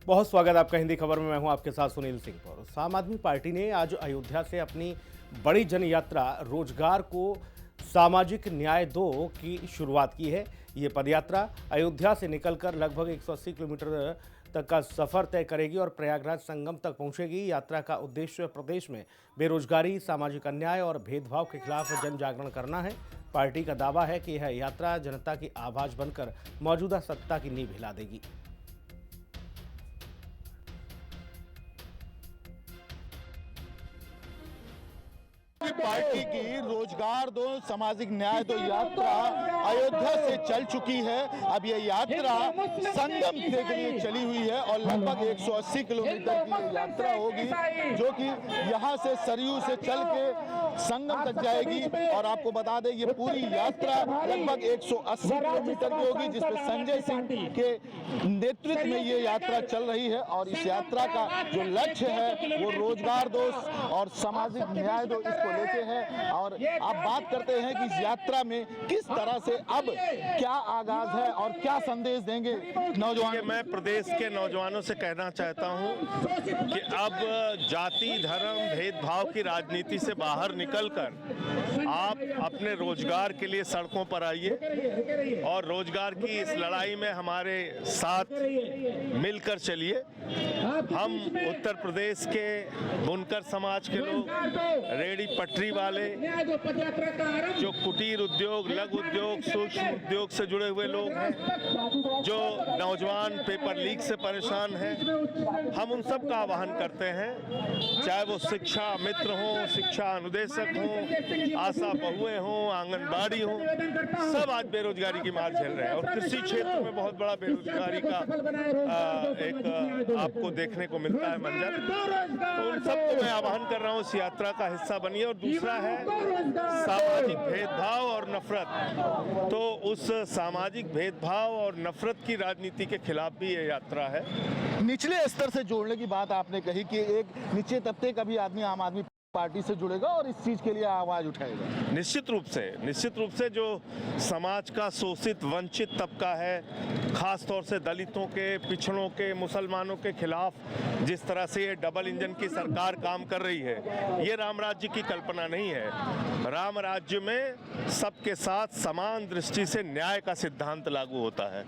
बहुत स्वागत आपका हिंदी खबर में। मैं हूं आपके साथ सुनील सिंह। आम आदमी पार्टी ने आज अयोध्या से अपनी बड़ी जन यात्रा रोजगार को सामाजिक न्याय दो की शुरुआत की है। ये पदयात्रा अयोध्या से निकलकर लगभग 180 किलोमीटर तक का सफर तय करेगी और प्रयागराज संगम तक पहुंचेगी। यात्रा का उद्देश्य प्रदेश में बेरोजगारी, सामाजिक अन्याय और भेदभाव के खिलाफ जन जागरण करना है। पार्टी का दावा है कि यह यात्रा जनता की आवाज बनकर मौजूदा सत्ता की नींव हिला देगी। पार्टी की रोजगार दो, सामाजिक न्याय दो यात्रा अयोध्या से चल चुकी है। अब ये यात्रा संगम के लिए चली हुई है और लगभग 180 किलोमीटर की यात्रा होगी, जो कि यहाँ से सरयू से चल के संगम तक जाएगी। और आपको बता दें, ये पूरी यात्रा लगभग 180 किलोमीटर की होगी, जिसमें संजय सिंह के नेतृत्व में ये यात्रा चल रही है। और इस यात्रा का जो लक्ष्य है वो रोजगार दो और सामाजिक न्याय दो, इसको लेते हैं। और आप बात करते हैं कि इस यात्रा में किस तरह से अब क्या आगाज है और क्या संदेश देंगे नौजवान। मैं प्रदेश के नौजवानों से कहना चाहता हूं कि अब जाति, धर्म, भेदभाव की राजनीति से बाहर निकलकर आप अपने रोजगार के लिए सड़कों पर आइए और रोजगार की इस लड़ाई में हमारे साथ मिलकर चलिए। हम उत्तर प्रदेश के बुनकर समाज के लोग, रेहड़ी पटरी वाले, जो कुटीर उद्योग, लघु उद्योग, सूक्ष्म उद्योग से जुड़े हुए लोग हैं, जो नौजवान पेपर लीक से परेशान हैं, हम उन सब का आह्वान करते हैं, चाहे वो शिक्षा मित्र हों, शिक्षा अनुदेशक हों, आशा बहुएं हों, आंगनबाड़ी हों, सब आज बेरोजगारी की मार झेल रहे हैं। और कृषि क्षेत्र में बहुत बड़ा बेरोजगारी का एक आपको देखने को मिलता है मंजर। तो उन सबको मैं आह्वान कर रहा हूँ, इस यात्रा का हिस्सा बनिए। और दूसरा है सामाजिक भेदभाव और नफरत। तो उस सामाजिक भेदभाव और नफरत की राजनीति के खिलाफ भी ये यात्रा है। निचले स्तर से जोड़ने की बात आपने कही कि एक निचले तबके का भी आदमी आम आदमी पार्टी से जुड़ेगा और इस चीज के लिए आवाज उठाएगा। निश्चित रूप से जो समाज का शोषित, वंचित तबका है, खास तौर से दलितों के, पिछड़ों के, मुसलमानों के खिलाफ जिस तरह से ये डबल इंजन की सरकार काम कर रही है, ये राम राज्य की कल्पना नहीं है। राम राज्य में सबके साथ समान दृष्टि से न्याय का सिद्धांत लागू होता है,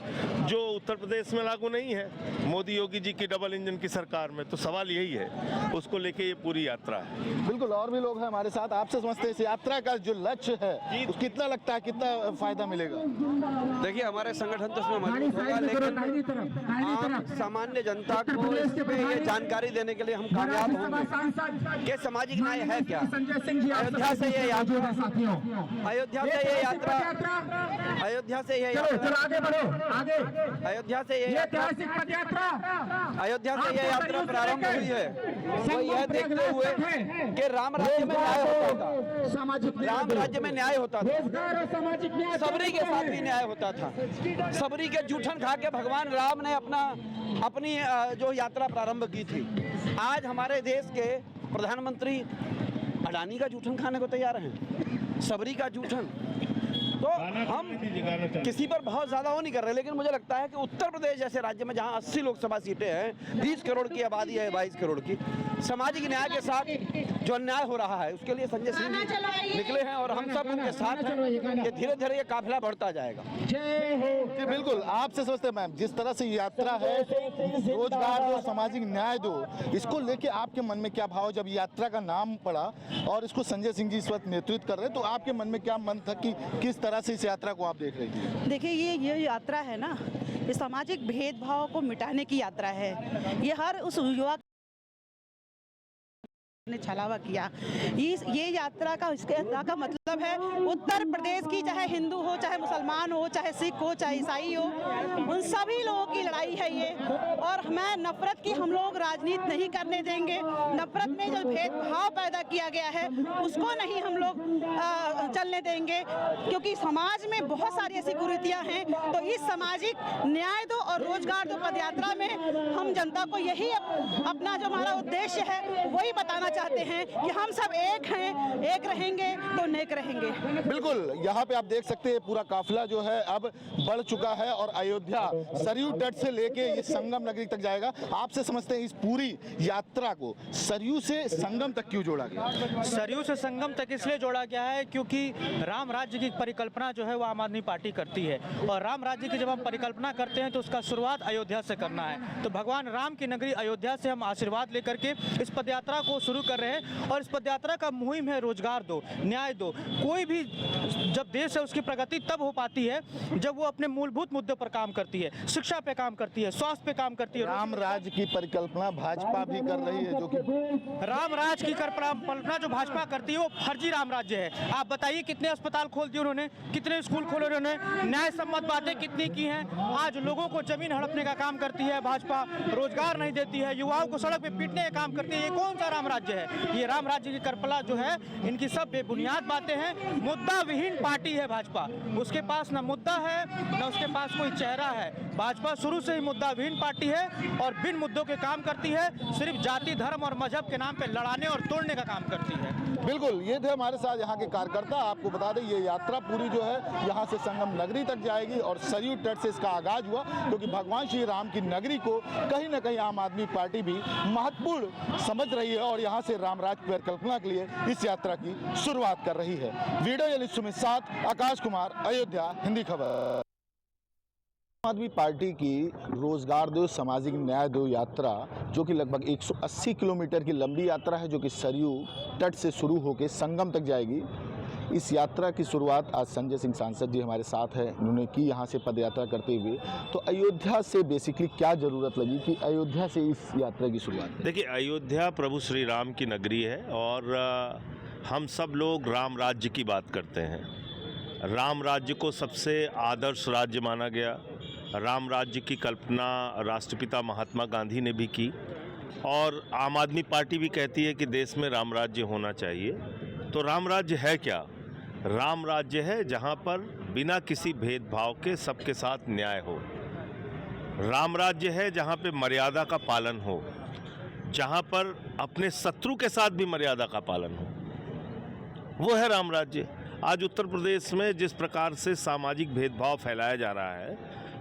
जो उत्तर प्रदेश में लागू नहीं है मोदी योगी जी की डबल इंजन की सरकार में। तो सवाल यही है, उसको लेके ये पूरी यात्रा है। बिल्कुल, और भी लोग हैं हमारे साथ। आपसे समझते हैं इस यात्रा का जो लक्ष्य है कितना लगता है, कितना फायदा मिलेगा? देखिए, हमारे संगठन तो इसमें मजबूत होगा, लेकिन आम सामान्य जनता को इसमें ये जानकारी देने के लिए हम कामयाब होंगे कि सामाजिक न्याय है क्या। अयोध्या से ये यात्रा, अयोध्या से ये यात्रा प्रारंभ हुई है वो यह देखते हुए कि राम राज्य में न्याय होता था, राम राज्य में न्याय होता था, सबरी के साथ भी न्याय होता था। सबरी के जूठन खा के भगवान राम ने अपनी जो यात्रा प्रारंभ की थी। आज हमारे देश के प्रधानमंत्री अडानी का जूठन खाने को तैयार हैं, सबरी का जूठन। तो हम किसी पर बहुत ज्यादा वो नहीं कर रहे, लेकिन मुझे लगता है कि उत्तर प्रदेश जैसे राज्य में जहां 80 लोकसभा सीटें हैं, 20 करोड़ की आबादी है, 22 करोड़ की, सामाजिक न्याय के साथ जो अन्याय हो रहा है उसके लिए संजय सिंह निकले हैं और हम सब उनके साथ हैं। ये धीरे धीरे ये काफिला बढ़ता जाएगा। जी बिल्कुल, आपसे समझते मैम, जिस तरह से यात्रा है रोजगार दो, सामाजिक न्याय दो, इसको लेके आपके मन में क्या भाव? जब यात्रा का नाम पड़ा और इसको संजय सिंह जी इस वक्त नेतृत्व कर रहे हैं, तो आपके मन में क्या मन था कि किस तरह से इस यात्रा को आप देख रही थी? देखिए, ये यात्रा है ना, ये सामाजिक भेदभाव को मिटाने की यात्रा है। ये हर उस युवा ने छलावा किया। ये यात्रा का मतलब है उत्तर प्रदेश की, चाहे हिंदू हो, चाहे मुसलमान हो, चाहे सिख हो, चाहे ईसाई हो, उन सभी लोगों की लड़ाई है ये। और मैं नफरत की हम लोग राजनीति नहीं करने देंगे। नफरत में जो भेदभाव पैदा किया गया है उसको नहीं हम लोग चलने देंगे, क्योंकि समाज में बहुत सारी ऐसी कुरीतियां हैं। तो इस सामाजिक न्याय दो और रोजगार दो पदयात्रा में हम जनता को यही अपना जो हमारा उद्देश्य है वही बताना चाहते हैं कि हम सब एक हैं, एक रहेंगे तो नेक रहेंगे। बिल्कुल, यहाँ पे आप देख सकते हैं पूरा काफिला जो है अब बढ़ चुका है और अयोध्या सरयू तट से लेके ये संगम नगरी तक जाएगा। आपसे समझते हैं इस पूरी यात्रा को सरयू से संगम तक क्यों जोड़ा गया? सरयू से संगम तक इसलिए जोड़ा गया है क्योंकि राम राज्य की परिकल्पना जो है वो आम आदमी पार्टी करती है, और राम राज्य की जब हम परिकल्पना करते हैं तो उसका शुरुआत अयोध्या से करना है। तो भगवान राम की नगरी अयोध्या से हम आशीर्वाद लेकर के इस पदयात्रा को शुरू कर रहे हैं। और इस पदयात्रा का मुहिम है रोजगार दो, न्याय दो। कोई भी जब देश है उसकी प्रगति तब हो पाती है जब वो अपने मूलभूत मुद्दों पर काम करती है, शिक्षा पे काम करती है, स्वास्थ्य पे काम करती है। राम राज्य की परिकल्पना भाजपा भी कर रही है, जो कि राम राज्य की कल्पना जो भाजपा करती है वो फर्जी राम राज्य है। आप बताइए कितने अस्पताल खोल दिए उन्होंने, कितने स्कूल खोले उन्होंने, न्याय सम्मत बातें कितनी की हैं। आज लोगों को जमीन हड़पने का काम करती है भाजपा, रोजगार नहीं देती है, युवाओं को सड़क पे पीटने का काम करती है। ये कौन सा राम राज्य है? ये राम राज्य की कल्पना जो है इनकी सब बेबुनियाद बातें हैं। मुद्दा विहीन पार्टी है भाजपा, उसके पास न मुद्दा है न उसके पास कोई चेहरा है। भाजपा शुरू से ही मुद्दा विहीन पार्टी है और बिन मुद्दों के काम करती है, सिर्फ जाति धर्म और मजहब के नाम पे लड़ाने और तोड़ने का काम करती है। बिल्कुल, ये थे हमारे साथ यहाँ के कार्यकर्ता। आपको बता दें ये यात्रा पूरी जो है यहाँ से संगम नगरी तक जाएगी और सरयू तट से इसका आगाज हुआ, क्योंकि भगवान श्री राम की नगरी को कहीं ना कहीं आम आदमी पार्टी भी महत्वपूर्ण समझ रही है और यहाँ से राम राज्य की परिकल्पना के लिए इस यात्रा की शुरुआत कर रही है। वीडियो जर्नलिस्ट सुमित साथ आकाश कुमार, अयोध्या, हिंदी खबर। आम आदमी पार्टी की रोजगार दो सामाजिक न्याय दो यात्रा, जो कि लगभग 180 किलोमीटर की लंबी यात्रा है, जो कि सरयू तट से शुरू होकर संगम तक जाएगी। इस यात्रा की शुरुआत आज संजय सिंह सांसद जी हमारे साथ है, उन्होंने की यहाँ से पदयात्रा करते हुए। तो अयोध्या से बेसिकली क्या ज़रूरत लगी कि अयोध्या से इस यात्रा की शुरुआत? देखिए, अयोध्या प्रभु श्री राम की नगरी है और हम सब लोग राम राज्य की बात करते हैं। राम राज्य को सबसे आदर्श राज्य माना गया। राम राज्य की कल्पना राष्ट्रपिता महात्मा गांधी ने भी की और आम आदमी पार्टी भी कहती है कि देश में राम राज्य होना चाहिए। तो राम राज्य है क्या? राम राज्य है जहां पर बिना किसी भेदभाव के सबके साथ न्याय हो। राम राज्य है जहां पे मर्यादा का पालन हो, जहां पर अपने शत्रु के साथ भी मर्यादा का पालन हो, वो है राम राज्य। आज उत्तर प्रदेश में जिस प्रकार से सामाजिक भेदभाव फैलाया जा रहा है,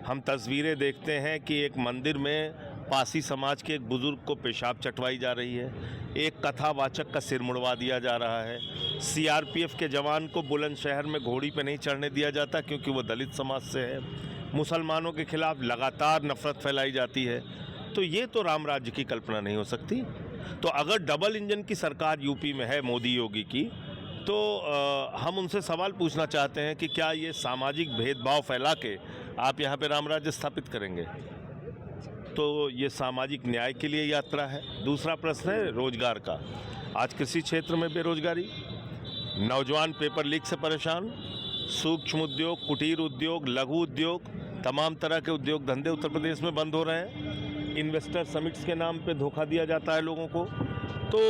हम तस्वीरें देखते हैं कि एक मंदिर में पासी समाज के एक बुजुर्ग को पेशाब चटवाई जा रही है, एक कथावाचक का सिर मुड़वा दिया जा रहा है, सीआरपीएफ के जवान को बुलंदशहर में घोड़ी पे नहीं चढ़ने दिया जाता क्योंकि वो दलित समाज से है, मुसलमानों के खिलाफ लगातार नफरत फैलाई जाती है। तो ये तो राम राज्य की कल्पना नहीं हो सकती। तो अगर डबल इंजन की सरकार यूपी में है मोदी योगी की, तो हम उनसे सवाल पूछना चाहते हैं कि क्या ये सामाजिक भेदभाव फैला के आप यहाँ पे राम राज्य स्थापित करेंगे? तो ये सामाजिक न्याय के लिए यात्रा है। दूसरा प्रश्न है रोजगार का। आज कृषि क्षेत्र में बेरोजगारी, नौजवान पेपर लीक से परेशान, सूक्ष्म उद्योग, कुटीर उद्योग, लघु उद्योग, तमाम तरह के उद्योग धंधे उत्तर प्रदेश में बंद हो रहे हैं। इन्वेस्टर समिट्स के नाम पे धोखा दिया जाता है लोगों को। तो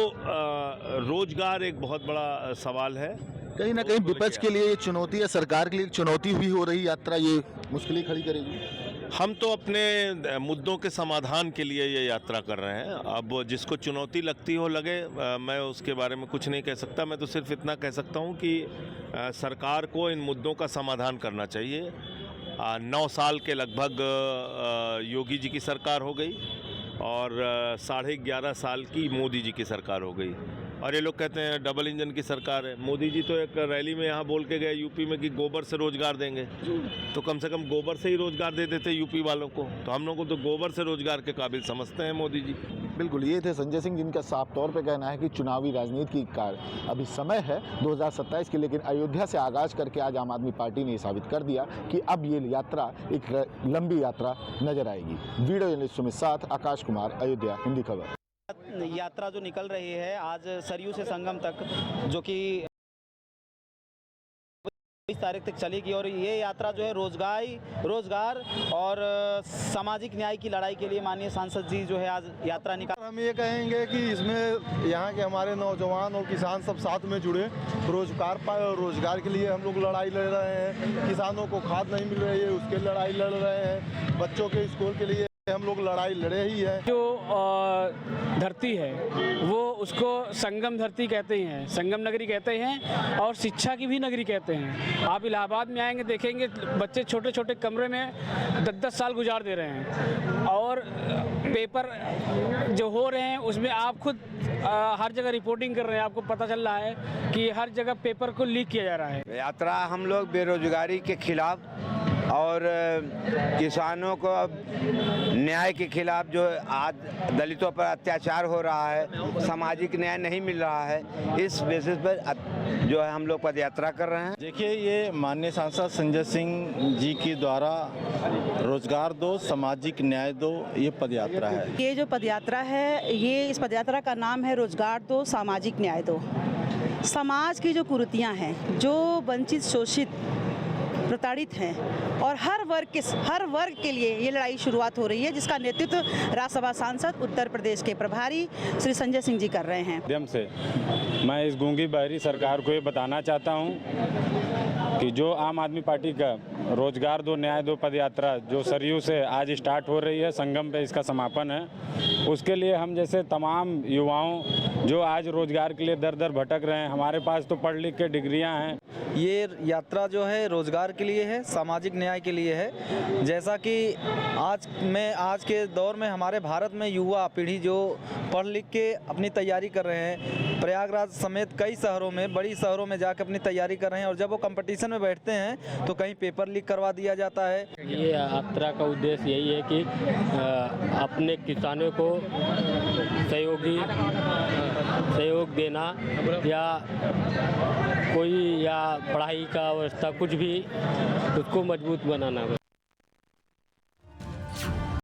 रोजगार एक बहुत बड़ा सवाल है। कहीं ना कहीं विपक्ष के लिए ये चुनौती है, सरकार के लिए चुनौती भी हो रही यात्रा, ये मुश्किलें खड़ी करेगी। हम तो अपने मुद्दों के समाधान के लिए ये यात्रा कर रहे हैं। अब जिसको चुनौती लगती हो लगे, मैं उसके बारे में कुछ नहीं कह सकता। मैं तो सिर्फ इतना कह सकता हूँ कि सरकार को इन मुद्दों का समाधान करना चाहिए। 9 साल के लगभग योगी जी की सरकार हो गई और 11.5 साल की मोदी जी की सरकार हो गई, और ये लोग कहते हैं डबल इंजन की सरकार है। मोदी जी तो एक रैली में यहाँ बोल के गए यूपी में कि गोबर से रोजगार देंगे, तो कम से कम गोबर से ही रोजगार दे देते यूपी वालों को। तो हम लोग को तो गोबर से रोजगार के काबिल समझते हैं मोदी जी। बिल्कुल, ये थे संजय सिंह, जिनका साफ तौर पे कहना है कि चुनावी राजनीति की अभी समय है 2027 की, लेकिन अयोध्या से आगाज करके आज आम आदमी पार्टी ने साबित कर दिया कि अब ये यात्रा एक लंबी यात्रा नजर आएगी। वीडियो जर्नलिस्ट सुमित साथ आकाश कुमार, अयोध्या, हिंदी खबर। यात्रा जो निकल रही है आज सरयू से संगम तक, जो कि 20 तारीख तक चलेगी, और ये यात्रा जो है रोजगार और सामाजिक न्याय की लड़ाई के लिए माननीय सांसद जी जो है आज यात्रा निकाल। हम ये कहेंगे कि इसमें यहाँ के हमारे नौजवान और किसान सब साथ में जुड़े, रोजगार पाए, और रोजगार के लिए हम लोग लड़ाई लड़ रहे हैं। किसानों को खाद नहीं मिल रही है, उसके लड़ाई लड़ रहे हैं। बच्चों के स्कूल के लिए हम लोग लड़ाई लड़े ही है। जो धरती है वो उसको संगम धरती कहते हैं, संगम नगरी कहते हैं, और शिक्षा की भी नगरी कहते हैं। आप इलाहाबाद में आएंगे, देखेंगे बच्चे छोटे छोटे कमरे में 10-10 साल गुजार दे रहे हैं, और पेपर जो हो रहे हैं उसमें आप खुद हर जगह रिपोर्टिंग कर रहे हैं, आपको पता चल रहा है कि हर जगह पेपर को लीक किया जा रहा है। यात्रा हम लोग बेरोजगारी के खिलाफ और किसानों को अब न्याय के खिलाफ, जो आज दलितों पर अत्याचार हो रहा है, सामाजिक न्याय नहीं मिल रहा है, इस बेसिस पर जो है हम लोग पद यात्रा कर रहे हैं। देखिए, ये माननीय सांसद संजय सिंह जी के द्वारा रोजगार दो, सामाजिक न्याय दो, ये पदयात्रा है। ये जो पदयात्रा है, ये इस पदयात्रा का नाम है रोजगार दो, सामाजिक न्याय दो। समाज की जो कुरीतियाँ हैं, जो वंचित, शोषित, प्रताड़ित हैं और हर वर्ग के लिए ये लड़ाई शुरुआत हो रही है, जिसका नेतृत्व राज्यसभा सांसद उत्तर प्रदेश के प्रभारी श्री संजय सिंह जी कर रहे हैं। माध्यम से मैं इस गूंगी बहरी सरकार को ये बताना चाहता हूँ कि जो आम आदमी पार्टी का रोजगार दो न्याय दो पदयात्रा जो सरयू से आज स्टार्ट हो रही है, संगम पे इसका समापन है, उसके लिए हम जैसे तमाम युवाओं जो आज रोजगार के लिए दर दर भटक रहे हैं, हमारे पास तो पढ़ लिख के डिग्रियां हैं। ये यात्रा जो है रोजगार के लिए है, सामाजिक न्याय के लिए है। जैसा कि आज के दौर में हमारे भारत में युवा पीढ़ी जो पढ़ लिख के अपनी तैयारी कर रहे हैं, प्रयागराज समेत कई शहरों में, बड़ी शहरों में जाकर अपनी तैयारी कर रहे हैं, और जब वो कंपटीशन में बैठते हैं तो कहीं पेपर लीक करवा दिया जाता है। ये यात्रा का उद्देश्य यही है कि अपने किसानों को सहयोग देना, या कोई या पढ़ाई का व्यवस्था कुछ भी उसको मजबूत बनाना।